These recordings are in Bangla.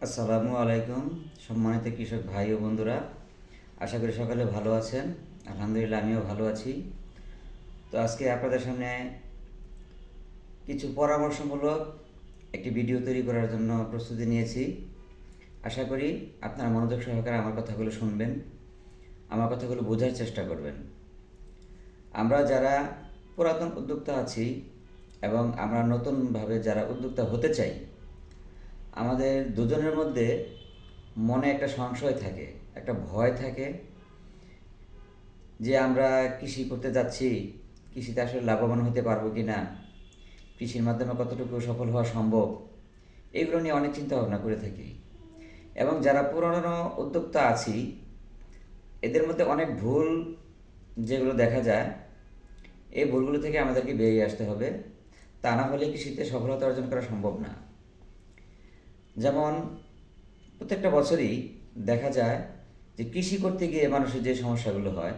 আসসালামু আলাইকুম সম্মানিত কৃষক ভাই ও বন্ধুরা, আশা করি সকালে ভালো আছেন। আলহামদুলিল্লাহ আমিও ভালো আছি। তো আজকে আপনাদের সামনে কিছু পরামর্শমূলক একটি ভিডিও তৈরি করার জন্য প্রস্তুতি নিয়েছি। আশা করি আপনারা মনোযোগ সহকারে আমার কথাগুলো শুনবেন, আমার কথাগুলো বোঝার চেষ্টা করবেন। আমরা যারা পুরাতন উদ্যোক্তা আছি এবং আমরা নতুনভাবে যারা উদ্যোক্তা হতে চাই, আমাদের দুজনের মধ্যে মনে একটা সংশয় থাকে, একটা ভয় থাকে যে আমরা কৃষি করতে যাচ্ছি, কৃষিতে আসলে লাভবান হতে পারবো কি না, কৃষির মাধ্যমে কতটুকু সফল হওয়া সম্ভব, এগুলো নিয়ে অনেক চিন্তা ভাবনা করে থাকি। এবং যারা পুরনো উদ্যোক্তা আছি, এদের মধ্যে অনেক ভুল যেগুলো দেখা যায়, এই ভুলগুলো থেকে আমাদেরকে বেরিয়ে আসতে হবে। তা না হলে কৃষিতে সফলতা অর্জন করা সম্ভব না। যেমন প্রত্যেকটা বছরই দেখা যায় যে কৃষি করতে গিয়ে মানুষের যে সমস্যাগুলো হয়,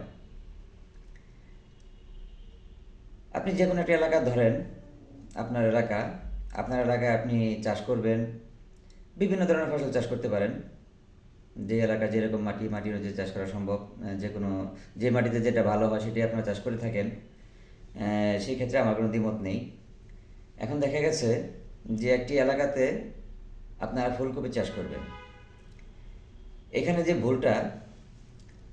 আপনি যে কোনো একটা এলাকা ধরেন, আপনার এলাকায় আপনি চাষ করবেন, বিভিন্ন ধরনের ফসল চাষ করতে পারেন। যে এলাকায় যেরকম মাটি অনুযায়ী চাষ করা সম্ভব, যে কোনো যে মাটিতে যেটা ভালো হয় সেটাই আপনারা চাষ করে থাকেন। সেই ক্ষেত্রে আমার কোনো দ্বিমত নেই। এখন দেখা গেছে যে একটি এলাকাতে আপনারা ফুলকপি চাষ করবেন। এখানে যে ভুলটা,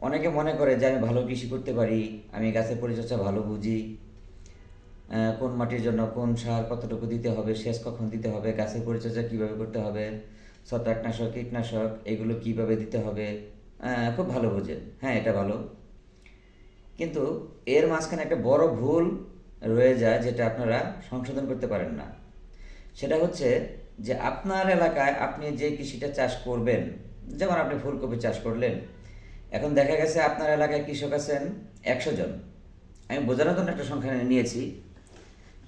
অনেকে মনে করে যে আমি ভালো কৃষি করতে পারি, আমি গাছের পরিচর্যা ভালো বুঝি, কোন মাটির জন্য কোন সার কতটুকু দিতে হবে, সেচ কখন দিতে হবে, গাছের পরিচর্যা কীভাবে করতে হবে, ছত্রাকনাশক কীটনাশক এগুলো কীভাবে দিতে হবে, খুব ভালো বোঝেন। হ্যাঁ, এটা ভালো। কিন্তু এর মাঝখানে একটা বড় ভুল রয়ে যায়, যেটা আপনারা সংশোধন করতে পারেন না। সেটা হচ্ছে যে আপনার এলাকায় আপনি যে কৃষিটা চাষ করবেন, যেমন আপনি ফুলকপি চাষ করলেন, এখন দেখা গেছে আপনার এলাকায় কৃষক আছেন 100 জন। আমি বোঝানোর জন্য একটা সংখ্যা নিয়েছি,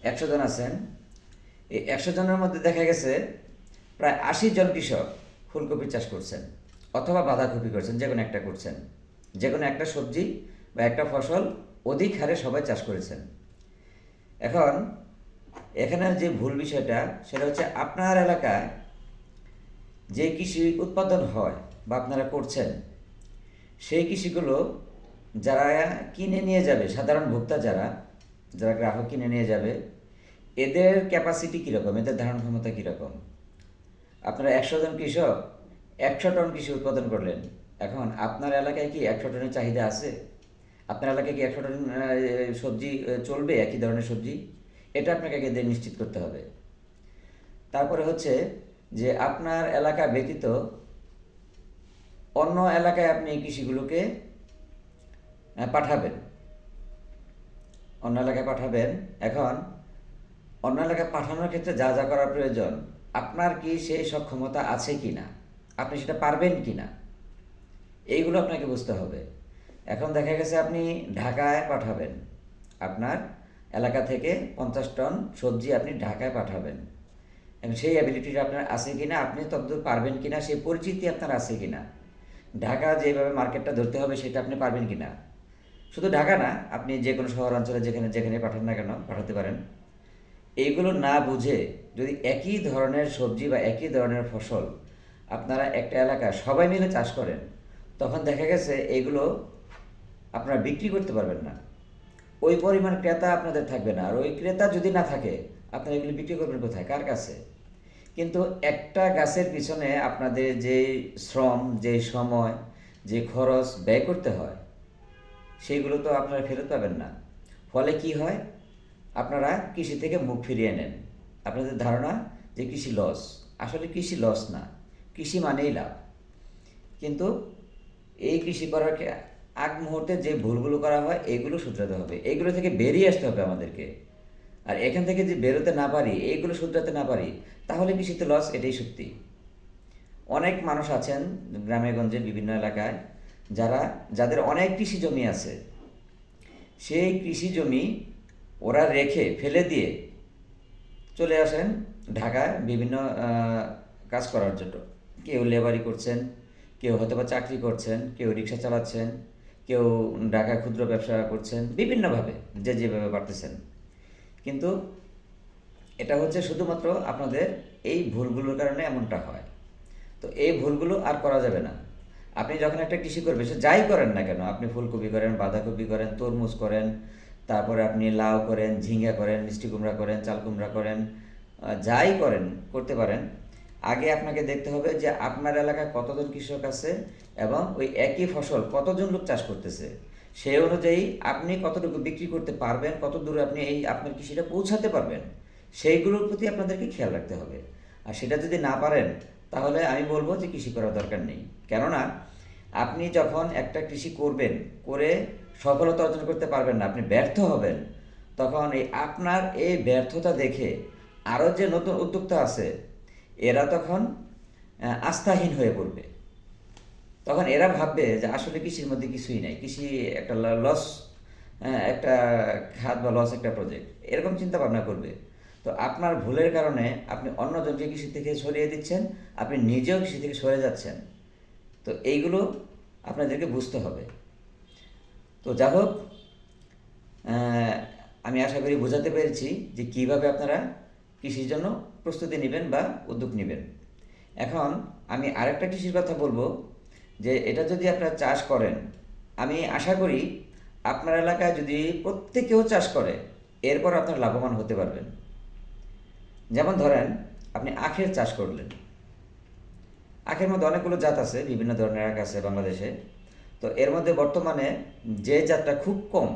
100 জন আছেন। এই 100 জনের মধ্যে দেখা গেছে প্রায় 80 জন কৃষক ফুলকপি চাষ করছেন অথবা বাঁধাকপি করছেন, যে কোনো একটা করছেন। যে কোনো একটা সবজি বা একটা ফসল অধিক হারে সবাই চাষ করেছেন। এখন এখানে যে ভুল বিষয়টা, সেটা হচ্ছে আপনার এলাকায় যে কৃষি উৎপাদন হয় বা আপনারা করছেন, সেই কৃষিগুলো যারা কিনে নিয়ে যাবে, সাধারণ ভোক্তা যারা যারা গ্রাহক কিনে নিয়ে যাবে, এদের ক্যাপাসিটি কীরকম, এদের ধারণ ক্ষমতা কীরকম। আপনারা 100 জন কৃষক 100 টন কৃষি উৎপাদন করলেন। এখন আপনার এলাকায় কি 100 টনের চাহিদা আছে? আপনার এলাকায় কি 100 টন সবজি চলবে, একই ধরনের সবজি? এটা আপনাকে আগে দিয়ে নিশ্চিত করতে হবে। তারপরে হচ্ছে যে আপনার এলাকা ব্যতীত অন্য এলাকায় আপনি এই কৃষিগুলোকে পাঠাবেন, অন্য এলাকায় পাঠাবেন। এখন অন্য এলাকায় পাঠানোর ক্ষেত্রে যা যা করার প্রয়োজন, আপনার কি সেই সক্ষমতা আছে কি না, আপনি সেটা পারবেন কি না, এইগুলো আপনাকে বুঝতে হবে। এখন দেখা গেছে আপনি ঢাকায় পাঠাবেন, আপনার এলাকা থেকে 50 টন সবজি আপনি ঢাকায় পাঠাবেন। এবং সেই অ্যাবিলিটিটা আপনার আছে কি না, আপনি ততদূর পারবেন কি না, সেই পরিচিতি আপনার আছে কি না, ঢাকা যেভাবে মার্কেটটা ধরতে হবে সেটা আপনি পারবেন কি না। শুধু ঢাকা না, আপনি যে কোনো শহরাঞ্চলে যেখানে যেখানে পাঠান না কেন পাঠাতে পারেন। এইগুলো না বুঝে যদি একই ধরনের সবজি বা একই ধরনের ফসল আপনারা একটা এলাকায় সবাই মিলে চাষ করেন, তখন দেখা গেছে এগুলো আপনারা বিক্রি করতে পারবেন না। ওই পরিমাণ ক্রেতা আপনাদের থাকবে না। আর ওই ক্রেতা যদি না থাকে, আপনারা এগুলো বিক্রি করবেন কোথায়, কার কাছে? কিন্তু একটা গাছের পিছনে আপনাদের যে শ্রম, যে সময়, যে খরচ ব্যয় করতে হয়, সেইগুলো তো আপনারা ফেরত পাবেন না। ফলে কি হয়, আপনারা কৃষি থেকে মুখ ফিরিয়ে নেন। আপনাদের ধারণা যে কৃষি লস, আসলে কৃষি লস না, কৃষি মানেই লাভ। কিন্তু এই কৃষি করার আগ মুহূর্তে যে ভুলগুলো করা হয়, এইগুলো শুধরাতে হবে, এইগুলো থেকে বেরিয়ে আসতে হবে আমাদেরকে। আর এখান থেকে যে বেরোতে না পারি, এইগুলো শুধরাতে না পারি, তাহলে কৃষিতে লস, এটাই সত্যি। অনেক মানুষ আছেন গ্রামে গঞ্জে বিভিন্ন এলাকায়, যাদের অনেক কৃষি জমি আছে, সেই কৃষি জমি ওরা রেখে ফেলে দিয়ে চলে আসেন ঢাকায় বিভিন্ন কাজ করার জন্য। কেউ লেবারি করছেন, কেউ হয়তো বা চাকরি করছেন, কেউ রিক্সা চালাচ্ছেন, কেউ ঢাকায় ক্ষুদ্র ব্যবসা করছেন, বিভিন্নভাবে যে যেভাবে পারতেছেন। কিন্তু এটা হচ্ছে শুধুমাত্র আপনাদের এই ভুলগুলোর কারণে এমনটা হয়। তো এই ভুলগুলো আর করা যাবে না। আপনি যখন একটা কৃষি করবেন, সে যাই করেন না কেন, আপনি ফুলকপি করেন, বাঁধাকপি করেন, তরমুজ করেন, তারপরে আপনি লাউ করেন, ঝিঙ্গা করেন, মিষ্টি কুমড়া করেন, চাল কুমড়া করেন, যাই করেন করতে পারেন, আগে আপনাকে দেখতে হবে যে আপনার এলাকায় কতজন কৃষক আছে এবং ওই একই ফসল কতজন লোক চাষ করতেছে। সেই অনুযায়ী আপনি কতটুকু বিক্রি করতে পারবেন, কত দূরে আপনি এই আপনার কৃষিটা পৌঁছাতে পারবেন, সেইগুলোর প্রতি আপনাদেরকে খেয়াল রাখতে হবে। আর সেটা যদি না পারেন, তাহলে আমি বলবো যে কৃষি করার দরকার নেই। কেননা আপনি যখন একটা কৃষি করবেন, করে সফলতা অর্জন করতে পারবেন না, আপনি ব্যর্থ হবেন, তখন এই আপনার এই ব্যর্থতা দেখে আরও যে নতুন উদ্যোক্তা আছে, এরা তখন আস্থাহীন হয়ে পড়বে। তখন এরা ভাববে যে আসলে কৃষির মধ্যে কিছুই নাই, কৃষি একটা লস, একটা খাত বা লস একটা প্রজেক্ট, এরকম চিন্তা ভাবনা করবে। তো আপনার ভুলের কারণে আপনি অন্যজনকে কৃষি থেকে সরিয়ে দিচ্ছেন, আপনি নিজেও কৃষি থেকে সরে যাচ্ছেন। তো এইগুলো আপনাদেরকে বুঝতে হবে। তো যা হোক, আমি আশা করি বোঝাতে পেরেছি যে কীভাবে আপনারা কৃষির জন্য প্রস্তুতি নেবেন বা উদ্যোগ নেবেন। এখন আমি আরেকটা কৃষির কথা বলবো, যে এটা যদি আপনারা চাষ করেন, আমি আশা করি আপনার এলাকায় যদি প্রত্যেকেও চাষ করে, এরপর আপনারা লাভবান হতে পারবেন। যেমন ধরেন, আপনি আখের চাষ করলেন। আখের মধ্যে অনেকগুলো জাত আছে, বিভিন্ন ধরনের আখ আছে বাংলাদেশে। তো এর মধ্যে বর্তমানে যে জাতটা খুব কম,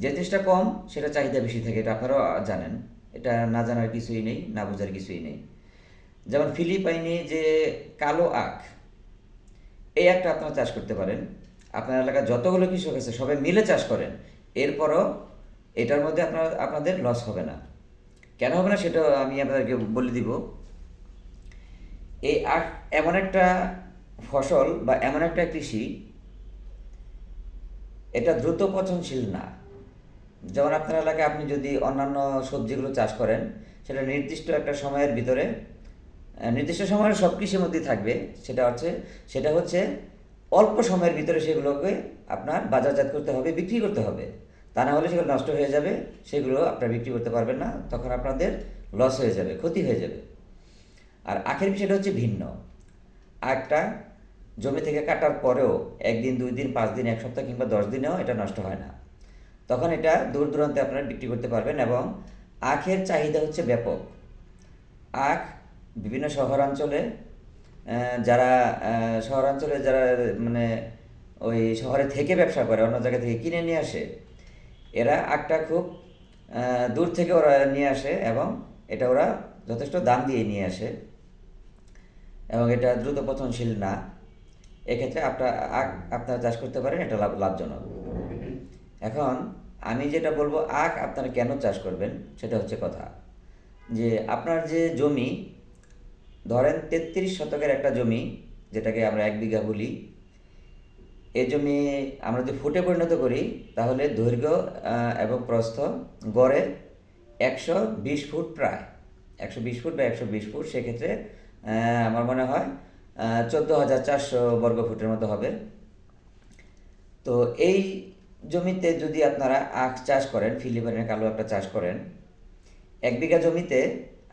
যে জিনিসটা কম সেটা চাহিদা বেশি থাকে, এটা আপনারাও জানেন, এটা না জানার কিছুই নেই, না বোঝার কিছুই নেই। যেমন ফিলিপাইনি যে কালো আখ, এই আখটা আপনারা চাষ করতে পারেন। আপনার এলাকায় যতগুলো কৃষক আছে সবাই মিলে চাষ করেন, এরপরও এটার মধ্যে আপনাদের লস হবে না। কেন হবে না সেটা আমি আপনাদেরকে বলে দিব। এই আখ এমন একটা ফসল বা এমন একটা কৃষি, এটা দ্রুত পচনশীল না। যেমন আপনার এলাকায় আপনি যদি অন্যান্য সবজিগুলো চাষ করেন, সেটা নির্দিষ্ট একটা সময়ের ভিতরে, নির্দিষ্ট সময়ের সব কৃষির মধ্যেই থাকবে, সেটা হচ্ছে অল্প সময়ের ভিতরে সেগুলোকে আপনার বাজারজাত করতে হবে, বিক্রি করতে হবে। তা না হলে সেগুলো নষ্ট হয়ে যাবে, সেগুলো আপনারা বিক্রি করতে পারবেন না, তখন আপনাদের লস হয়ে যাবে, ক্ষতি হয়ে যাবে। আর আখের বিষয়টা হচ্ছে ভিন্ন। আখটা জমি থেকে কাটার পরেও 1 দিন, 2 দিন, 5 দিন, 1 সপ্তাহ কিংবা 10 দিনেও এটা নষ্ট হয় না। তখন এটা দূর দূরান্তে আপনারা বিক্রি করতে পারবেন। এবং আখের চাহিদা হচ্ছে ব্যাপক। আখ বিভিন্ন শহরাঞ্চলে, যারা যারা মানে ওই শহরে থেকে ব্যবসা করে, অন্য জায়গা থেকে কিনে নিয়ে আসে, এরা আখটা খুব দূর থেকে ওরা নিয়ে আসে এবং এটা ওরা যথেষ্ট দাম দিয়ে নিয়ে আসে, এবং এটা দ্রুত পচনশীল না। এক্ষেত্রে আপনারা চাষ করতে পারেন, এটা লাভজনক। এখন আমি যেটা বলবো, আখ আপনারা কেন চাষ করবেন সেটা হচ্ছে কথা। যে আপনার যে জমি, ধরেন 33 শতকের একটা জমি, যেটাকে আমরা 1 বিঘা বলি, এই জমি আমরা যদি ফুটে পরিণত করি, তাহলে দৈর্ঘ্য এবং প্রস্থ গড়ে 120 ফুট, প্রায় 120 ফুট বা 120 ফুট। সেক্ষেত্রে আমার মনে হয় 14,400 বর্গ ফুটের মতো হবে। তো এই জমিতে যদি আপনারা আখ চাষ করেন, ফিলিপাইনের কালো আখটা চাষ করেন, 1 বিঘা জমিতে,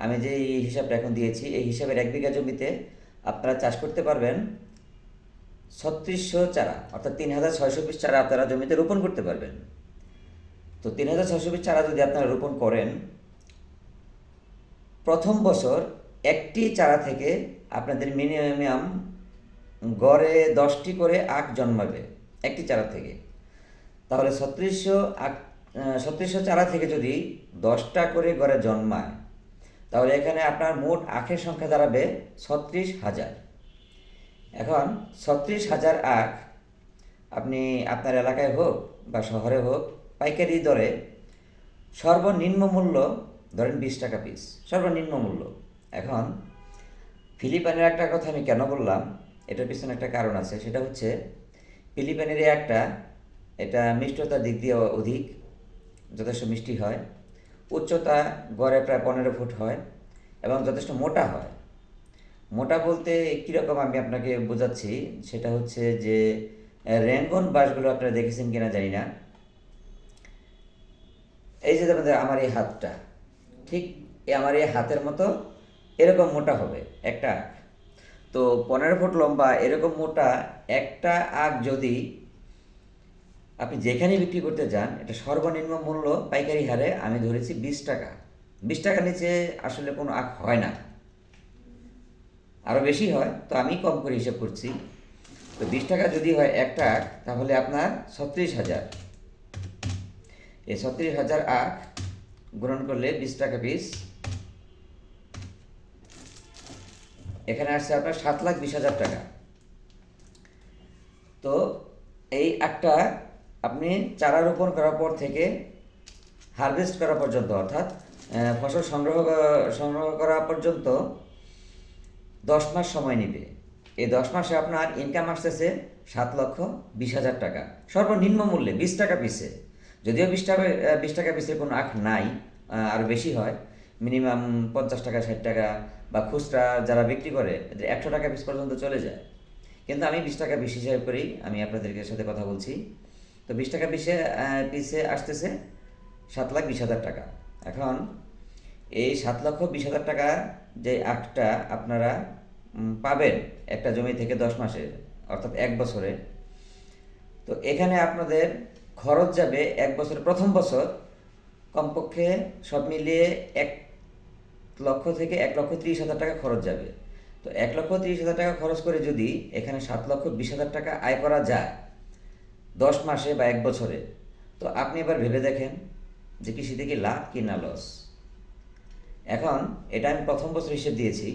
আমি যে হিসাবটা এখন দিয়েছি, এই হিসাবের 1 বিঘা জমিতে আপনারা চাষ করতে পারবেন 3600 চারা, অর্থাৎ 3600 পিস চারা আপনারা জমিতে রোপণ করতে পারবেন। তো 3600 পিস চারা যদি আপনারা রোপণ করেন, প্রথম বছর একটি চারা থেকে আপনাদের মিনিমাম গড়ে 10টি করে আখ জন্মাবে একটি চারা থেকে। তাহলে 3600 চারা থেকে যদি 10টা করে গড়ে জন্মায়, তাহলে এখানে আপনার মোট আখের সংখ্যা দাঁড়াবে 36,000। এখন 36,000 আখ আপনি আপনার এলাকায় হোক বা শহরে হোক, পাইকারি দরে সর্বনিম্ন মূল্য ধরেন 20 টাকা পিস, সর্বনিম্ন মূল্য। এখন ফিলিপাইনের একটা কথা আমি কেন বললাম, এটার পিছনে একটা কারণ আছে। সেটা হচ্ছে ফিলিপাইনের এটা মিষ্টতার দিক দিয়ে অধিক, যথেষ্ট মিষ্টি হয়, উচ্চতা গড়ে প্রায় 15 ফুট হয় এবং যথেষ্ট মোটা হয়। মোটা বলতে কীরকম আমি আপনাকে বোঝাচ্ছি, সেটা হচ্ছে যে র্যাঙ্গন বাঁশগুলো আপনারা দেখেছেন কিনা জানি না, এই যে আমার এই হাতটা, ঠিক আমার এই হাতের মতো এরকম মোটা হবে একটা আখ। তো 15 ফুট লম্বা এরকম মোটা একটা আখ যদি আপনি যেখানে বিক্রি করতে যান, এটা সর্বনিম্ন মূল্য পাইকারি হারে আমি ধরেছি 20 টাকা। 20 টাকার নিচে আসলে কোনো আখ হয় না, আরও বেশি হয়, তো আমি কম করে হিসেব করছি। তো 20 টাকা যদি হয় একটা আখ, তাহলে আপনার 36,000। এই 36,000 আখ গুণন করলে 20 টাকা পিস, এখানে আসছে আপনার 7,20,000 টাকা। তো এই আখটা আপনি চারা রোপণ করার পর থেকে হারভেস্ট করা পর্যন্ত, অর্থাৎ ফসল সংগ্রহ করা পর্যন্ত 10 মাস সময় নেবে। এই 10 মাসে আপনার ইনকাম আসতেছে 7,20,000 টাকা, সর্বনিম্ন মূল্যে 20 টাকা পিসে। যদিও 20 টাকা পিসের কোনো আখ নাই, আরও বেশি হয়, মিনিমাম 50 টাকা 60 টাকা, বা খুচরা যারা বিক্রি করে এদের 100 টাকা পিস পর্যন্ত চলে যায়। কিন্তু আমি 20 টাকা পিস হিসাব করেই আমি আপনাদেরকে সাথে কথা বলছি। তো 20 টাকা পিসে আসতেছে 7,20,000 টাকা। এখন এই 7,20,000 টাকা যে আখটা আপনারা পাবেন একটা জমি থেকে 10 মাসে, অর্থাৎ 1 বছরে, তো এখানে আপনাদের খরচ যাবে 1 বছরে, প্রথম বছর কমপক্ষে সব মিলিয়ে 1 লক্ষ থেকে 1,30,000 টাকা খরচ যাবে। তো 1,30,000 টাকা খরচ করে যদি এখানে 7,20,000 টাকা আয় করা যায় 10 মাসে বা 1 বছরে, তো আপনি এবার ভেবে দেখেন যে কৃষিতে কি লাভ কি না লস। এখন এটা আমি প্রথম বছর হিসেব দিয়েছি।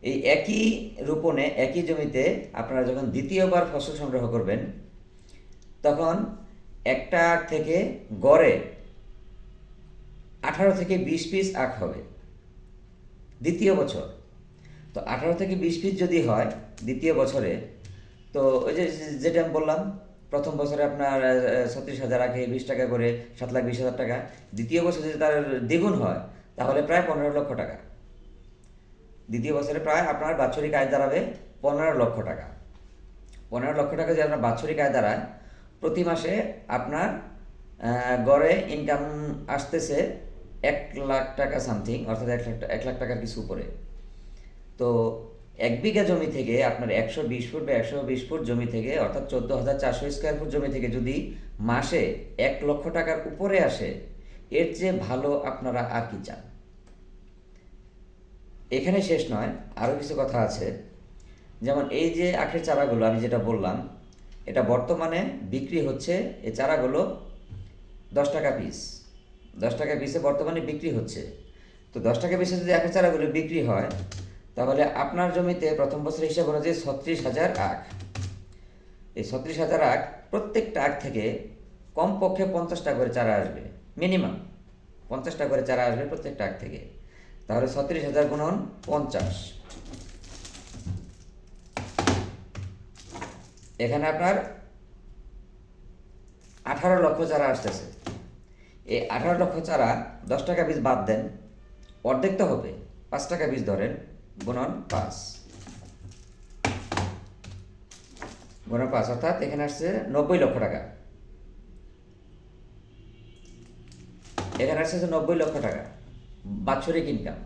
এই একই রোপণে একই জমিতে আপনারা যখন দ্বিতীয়বার ফসল সংগ্রহ করবেন, তখন একটা আখ থেকে গড়ে 18 থেকে 20 পিস আখ হবে দ্বিতীয় বছর। তো 18 থেকে 20 পিস যদি হয় দ্বিতীয় বছরে, তো ওই যেটা আমি বললাম, প্রথম বছরে আপনার 36,000 আখে 20 টাকা করে 7,20,000 টাকা, দ্বিতীয় বছরে যদি তার দ্বিগুণ হয় তাহলে প্রায় 15 লক্ষ টাকা। দ্বিতীয় বছরে প্রায় আপনার বাৎসরিক আয় দাঁড়াবে 15 লক্ষ টাকা। 15 লক্ষ টাকা যদি আপনার বাৎসরিক আয় দাঁড়ায়, প্রতি মাসে আপনার গড়ে ইনকাম আসতেছে 1 লাখ টাকা সামথিং, অর্থাৎ 1 লাখ টাকার কিছু উপরে। তো 1 বিঘা জমি থেকে আপনার 120 ফুট বা 120 ফুট জমি থেকে, অর্থাৎ 14,400 স্কোয়ার ফুট জমি থেকে যদি মাসে 1 লক্ষ টাকার উপরে আসে, এর চেয়ে ভালো আপনারা আর কি চান? এখানে শেষ নয়, আরও কিছু কথা আছে। যেমন এই যে আখের চারাগুলো আমি যেটা বললাম, এটা বর্তমানে বিক্রি হচ্ছে, এই চারাগুলো 10 টাকা পিস। 10 টাকা পিসে বর্তমানে বিক্রি হচ্ছে। তো 10 টাকা পিসে যদি আখের চারাগুলো বিক্রি হয়, তাহলে আপনার জমিতে প্রথম বছরের হিসাব অনুযায়ী 36,000 আখ। এই 36,000 আখ, প্রত্যেকটা আখ থেকে কমপক্ষে 50টা করে চারা আসবে, মিনিমাম 50টা করে চারা আসবে প্রত্যেকটা আখ থেকে। তাহলে 36,000 গুণন 50, এখানে আপনার 18 লক্ষ চারা আসতেছে। এই 18 লক্ষ চারা 10 টাকা বীজ বাদ দেন, অর্ধেক তো হবে, 5 টাকা বীজ ধরেন, গুণন 5, অর্থাৎ এখানে আসছে 90 লক্ষ টাকা। এখানে আসছে 90 লক্ষ টাকা বাৎসরিক ইনকাম।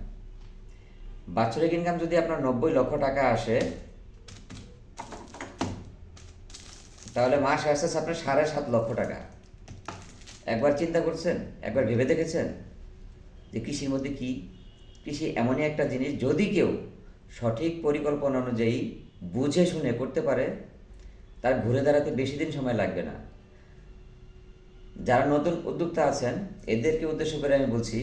বাৎসরিক ইনকাম যদি আপনার 90 লক্ষ টাকা আসে, তাহলে মাসে আসতেছে আপনার 7.5 লক্ষ টাকা। একবার চিন্তা করছেন, একবার ভেবে দেখেছেন যে কৃষির মধ্যে কি? কৃষি এমনই একটা জিনিস, যদি কেউ সঠিক পরিকল্পনা অনুযায়ী বুঝে শুনে করতে পারে, তার ঘুরে দাঁড়াতে বেশি দিন সময় লাগবে না। যারা নতুন উদ্যোক্তা আছেন, এদেরকে উদ্দেশ্য করে আমি বলছি,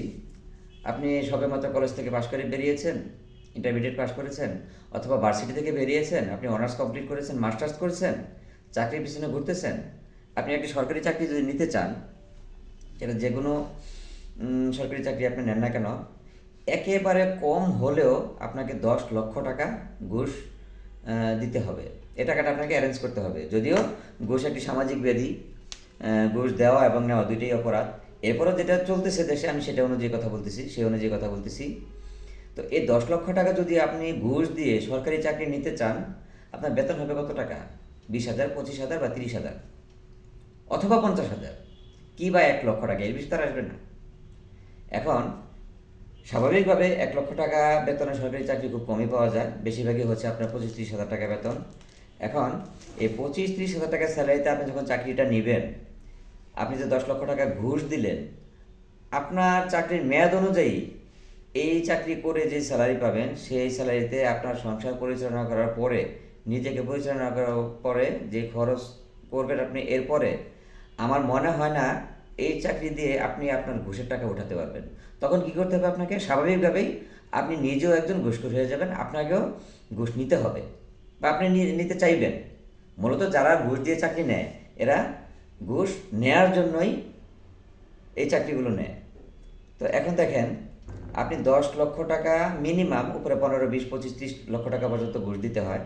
আপনি সবেমাত্র কলেজ থেকে পাশ করে বেরিয়েছেন, ইন্টারমিডিয়েট পাস করেছেন, অথবা ভার্সিটি থেকে বেরিয়েছেন, আপনি অনার্স কমপ্লিট করেছেন, মাস্টার্স করেছেন, চাকরির পিছনে ঘুরতেছেন। আপনি একটি সরকারি চাকরি যদি নিতে চান, এটা যে কোনো সরকারি চাকরি আপনি নেন না কেন, একেবারে কম হলেও আপনাকে 10 লক্ষ টাকা ঘুষ দিতে হবে। এ টাকাটা আপনাকে অ্যারেঞ্জ করতে হবে। যদিও ঘুষ একটি সামাজিক ব্যাধি, ঘুষ দেওয়া এবং নেওয়া দুইটাই অপরাধ। এরপরও যেটা চলতেছে দেশে, আমি সেটা অনুযায়ী কথা বলতেছি, সেই অনুযায়ী কথা বলতেছি। তো এই 10 লক্ষ টাকা যদি আপনি ঘুষ দিয়ে সরকারি চাকরি নিতে চান, আপনার বেতন হবে কত টাকা? 20,000, 25,000 বা 30,000, অথবা 50,000, কি বা 1 লক্ষ টাকা, এর বেশি তার আসবে না। এখন স্বাভাবিকভাবে 1 লক্ষ টাকা বেতনের সরকারি চাকরি খুব কমই পাওয়া যায়, বেশিরভাগই হচ্ছে আপনার 25-30 হাজার টাকা বেতন। এখন এই 25-30 হাজার টাকার স্যালারিতে আপনি যখন চাকরিটা নেবেন, আপনি যে 10 লক্ষ টাকা ঘুষ দিলেন, আপনার চাকরির মেয়াদ অনুযায়ী এই চাকরি করে যে স্যালারি পাবেন, সেই স্যালারিতে আপনার সংসার পরিচালনা করার পরে, নিজেকে পরিচালনা করার পরে যে খরচ করবেন আপনি, এরপরে আমার মনে হয় না এই চাকরি দিয়ে আপনি আপনার ঘুষের টাকা উঠাতে পারবেন। তখন কি করতে হবে আপনাকে? স্বাভাবিকভাবেই আপনি নিজেও একজন ঘুষখোর হয়ে যাবেন, আপনাকেও ঘুষ নিতে হবে বা আপনি নিতে চাইবেন। মূলত যারা ঘুষ দিয়ে চাকরি নেয়, এরা ঘুষ নেয়ার জন্যই এই চাকরিগুলো নেয়। তো এখন দেখেন, আপনি 10 লক্ষ টাকা মিনিমাম, উপরে 15-20-25-30 লক্ষ টাকা পর্যন্ত ঘুষ দিতে হয়।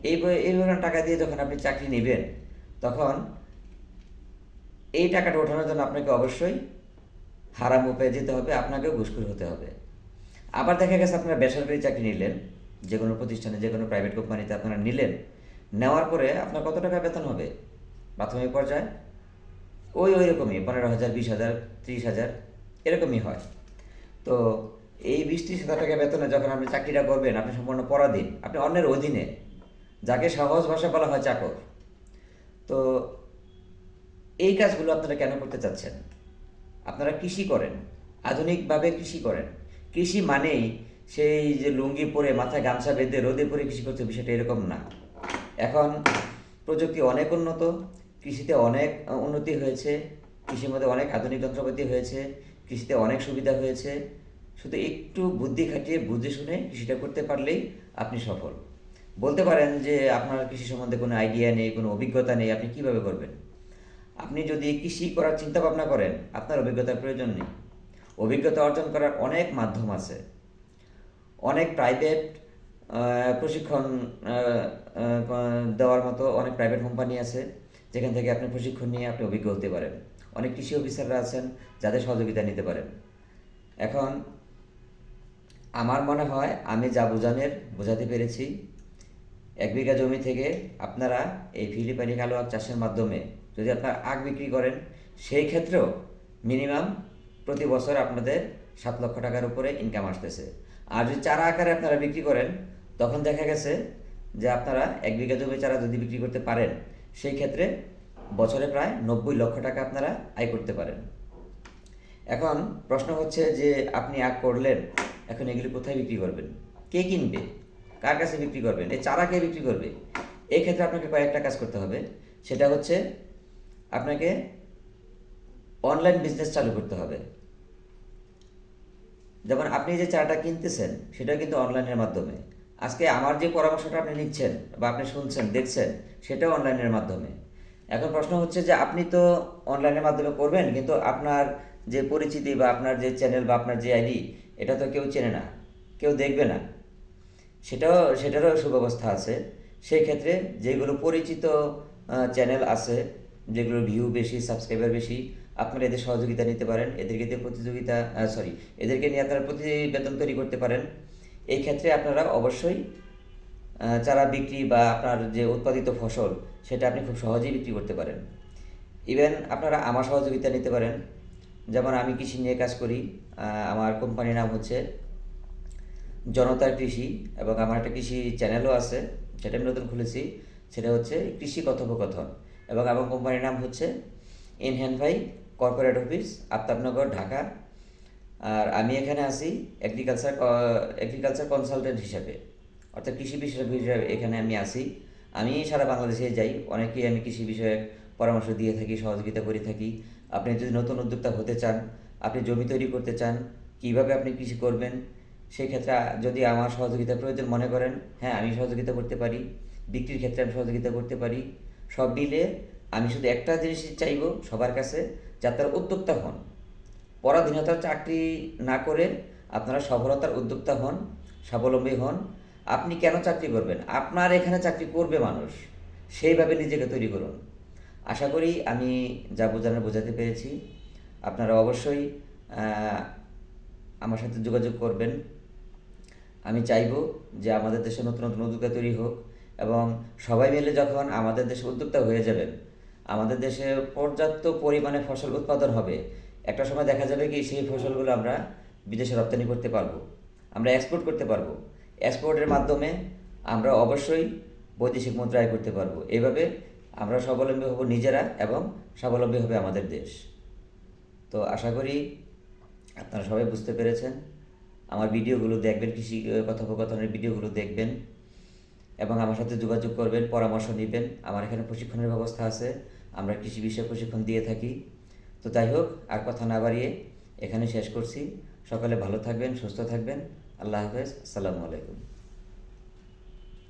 এই পরিমাণ টাকা দিয়ে যখন আপনি চাকরি নেবেন, তখন এই টাকাটা ওঠানোর জন্য আপনাকে অবশ্যই হারাম উপায়ে যেতে হবে, আপনাকেও ঘুষখোর হতে হবে। আবার দেখা গেছে আপনারা বেসরকারি চাকরি নিলেন, যে কোনো প্রতিষ্ঠানে, যে কোনো প্রাইভেট কোম্পানিতে আপনারা নিলেন, নেওয়ার পরে আপনার কত টাকা বেতন হবে প্রাথমিক পর্যায়ে? ওই রকমই 15,000, 20,000, 30,000 এরকমই হয়। তো এই 20-30 হাজার টাকা বেতনে যখন আপনি চাকরিটা করবেন, আপনি সম্পূর্ণ পরাধীন, আপনি অন্যের অধীনে, যাকে সহজ ভাষা বলা হয় চাকর। তো এই কাজগুলো আপনারা কেন করতে চাচ্ছেন? আপনারা কৃষি করেন, আধুনিকভাবে কৃষি করেন। কৃষি মানেই সেই যে লুঙ্গি পরে, মাথায় গামছা বেঁধে রোদে পরে কৃষি করতে, বিষয়টা এরকম না। এখন প্রযুক্তি অনেক উন্নত, কৃষিতে অনেক উন্নতি হয়েছে, কৃষির মধ্যে অনেক আধুনিক যন্ত্রপাতি হয়েছে, কৃষিতে অনেক সুবিধা হয়েছে। শুধু একটু বুদ্ধি খাটিয়ে বুঝে শুনে কৃষিটা করতে পারলেই আপনি সফল। বলতে পারেন যে আপনার কৃষি সম্বন্ধে কোনো আইডিয়া নেই, কোনো অভিজ্ঞতা নেই, আপনি কিভাবে করবেন? আপনি যদি কৃষি করার চিন্তা ভাবনা করেন, আপনার অভিজ্ঞতার প্রয়োজন নেই। অভিজ্ঞতা অর্জন করার অনেক মাধ্যম আছে, অনেক প্রাইভেট প্রশিক্ষণ দেওয়ার মতো অনেক প্রাইভেট কোম্পানি আছে, যেখান থেকে আপনি প্রশিক্ষণ নিয়ে আপনি অভিজ্ঞ হতে পারেন। অনেক কৃষি অফিসাররা আছেন, যাদের সহযোগিতা নিতে পারেন। এখন আমার মনে হয় আমি যা বোঝানোর বোঝাতে পেরেছি। 1 বিঘা জমি থেকে আপনারা এই ফিলিপাইনি কালো আখ চাষের মাধ্যমে যদি আপনারা আখ বিক্রি করেন, সেই ক্ষেত্রেও মিনিমাম প্রতি বছর আপনাদের 7 লক্ষ টাকার উপরে ইনকাম আসতেছে। আর যদি চারা আকারে আপনারা বিক্রি করেন, তখন দেখা গেছে যে আপনারা 1 বিঘা জমি চারা যদি বিক্রি করতে পারেন, সেই ক্ষেত্রে বছরে প্রায় 90 লক্ষ টাকা আপনারা আয় করতে পারেন। এখন প্রশ্ন হচ্ছে যে আপনি আখ করলেন, এখন এগুলি কোথায় বিক্রি করবেন? কে কিনবে? কার কাছে বিক্রি করবেন? এই চারা কে বিক্রি করবে? এই ক্ষেত্রে আপনাকে কয়েকটা কাজ করতে হবে। সেটা হচ্ছে আপনাকে অনলাইন বিজনেস চালু করতে হবে। যেমন আপনি যে চারাটা কিনতেছেন, সেটা কিন্তু অনলাইনের মাধ্যমে। আজকে আমার যে পরামর্শটা আপনি নিচ্ছেন বা আপনি শুনছেন, দেখছেন, সেটাও অনলাইনের মাধ্যমে। এখন প্রশ্ন হচ্ছে যে আপনি তো অনলাইনের মাধ্যমে করবেন, কিন্তু আপনার যে পরিচিতি বা আপনার যে চ্যানেল বা আপনার যে আইডি, এটা তো কেউ চেনে না, কেউ দেখবে না। সেটারও সুব্যবস্থা আছে। সেই ক্ষেত্রে যেগুলো পরিচিত চ্যানেল আছে, যেগুলোর ভিউ বেশি, সাবস্ক্রাইবার বেশি, আপনারা এদের সহযোগিতা নিতে পারেন। এদেরকে দিয়ে এদেরকে নিয়ে আপনারা প্রতিবেদন তৈরি করতে পারেন। এই ক্ষেত্রে আপনারা অবশ্যই চারা বিক্রি বা আপনার যে উৎপাদিত ফসল, সেটা আপনি খুব সহজেই বিক্রি করতে পারেন। ইভেন আপনারা আমার সহযোগিতা নিতে পারেন। যেমন আমি কৃষি নিয়ে কাজ করি, আমার কোম্পানির নাম হচ্ছে জনতার কৃষি, এবং আমার একটা কৃষি চ্যানেলও আছে, সেটা আমি নতুন খুলেছি। সেটা হচ্ছে কৃষি কথোপকথন, এবং আমার কোম্পানির নাম হচ্ছে ইনহ্যান্ড ভাই কর্পোরেট অফিস, আফতাবনগর, ঢাকা। আর আমি এখানে আছি এগ্রিকালচার কনসালটেন্ট হিসাবে, অর্থাৎ কৃষি বিশেষজ্ঞ হিসাবে এখানে আমি আসি। আমি সারা বাংলাদেশে যাই, অনেকেই আমি কৃষি বিষয়ক পরামর্শ দিয়ে থাকি, সহযোগিতা করে থাকি। আপনি যদি নতুন উদ্যোক্তা হতে চান, আপনি জমি তৈরি করতে চান, কিভাবে আপনি কৃষি করবেন, সেই ক্ষেত্রে যদি আমার সহযোগিতা প্রয়োজন মনে করেন, হ্যাঁ আমি সহযোগিতা করতে পারি। বিক্রির ক্ষেত্রে আমি সহযোগিতা করতে পারি। সব মিলে আমি শুধু একটা জিনিসই চাইব সবার কাছে, যে আপনারা উদ্যোক্তা হন। পরাধীনতার চাকরি না করে আপনারা সফলতার উদ্যোক্তা হন, স্বাবলম্বী হন। আপনি কেন চাকরি করবেন? আপনার এখানে চাকরি করবে মানুষ, সেইভাবে নিজেকে তৈরি করুন। আশা করি আমি যা বোঝানোর বোঝাতে পেরেছি। আপনারা অবশ্যই আমার সাথে যোগাযোগ করবেন। আমি চাইব যে আমাদের দেশে নতুন নতুন উদ্যোক্তা তৈরি হোক, এবং সবাই মিলে যখন আমাদের দেশে উদ্যোক্তা হয়ে যাবেন, আমাদের দেশে পর্যাপ্ত পরিমাণে ফসল উৎপাদন হবে। একটা সময় দেখা যাবে কি সেই ফসলগুলো আমরা বিদেশে রপ্তানি করতে পারবো, আমরা এক্সপোর্ট করতে পারবো। এক্সপোর্টের মাধ্যমে আমরা অবশ্যই বৈদেশিক মুদ্রা আয় করতে পারবো। এইভাবে আমরা স্বাবলম্বী হব নিজেরা এবং স্বাবলম্বী হবে আমাদের দেশ। তো আশা করি আপনারা সবাই বুঝতে পেরেছেন। আমার ভিডিওগুলো দেখবেন, কৃষি কথোপকথনের ভিডিওগুলো দেখবেন এবং আমার সাথে যোগাযোগ করবেন, পরামর্শ নেবেন। আমার এখানে প্রশিক্ষণের ব্যবস্থা আছে, আমরা কৃষি বিষয়ে প্রশিক্ষণ দিয়ে থাকি। তো যাই হোক, আর কথা না বাড়িয়ে এখানে শেষ করছি। সকলে ভালো থাকবেন, সুস্থ থাকবেন। আল্লাহ হাফেজ, আসসালামু আলাইকুম।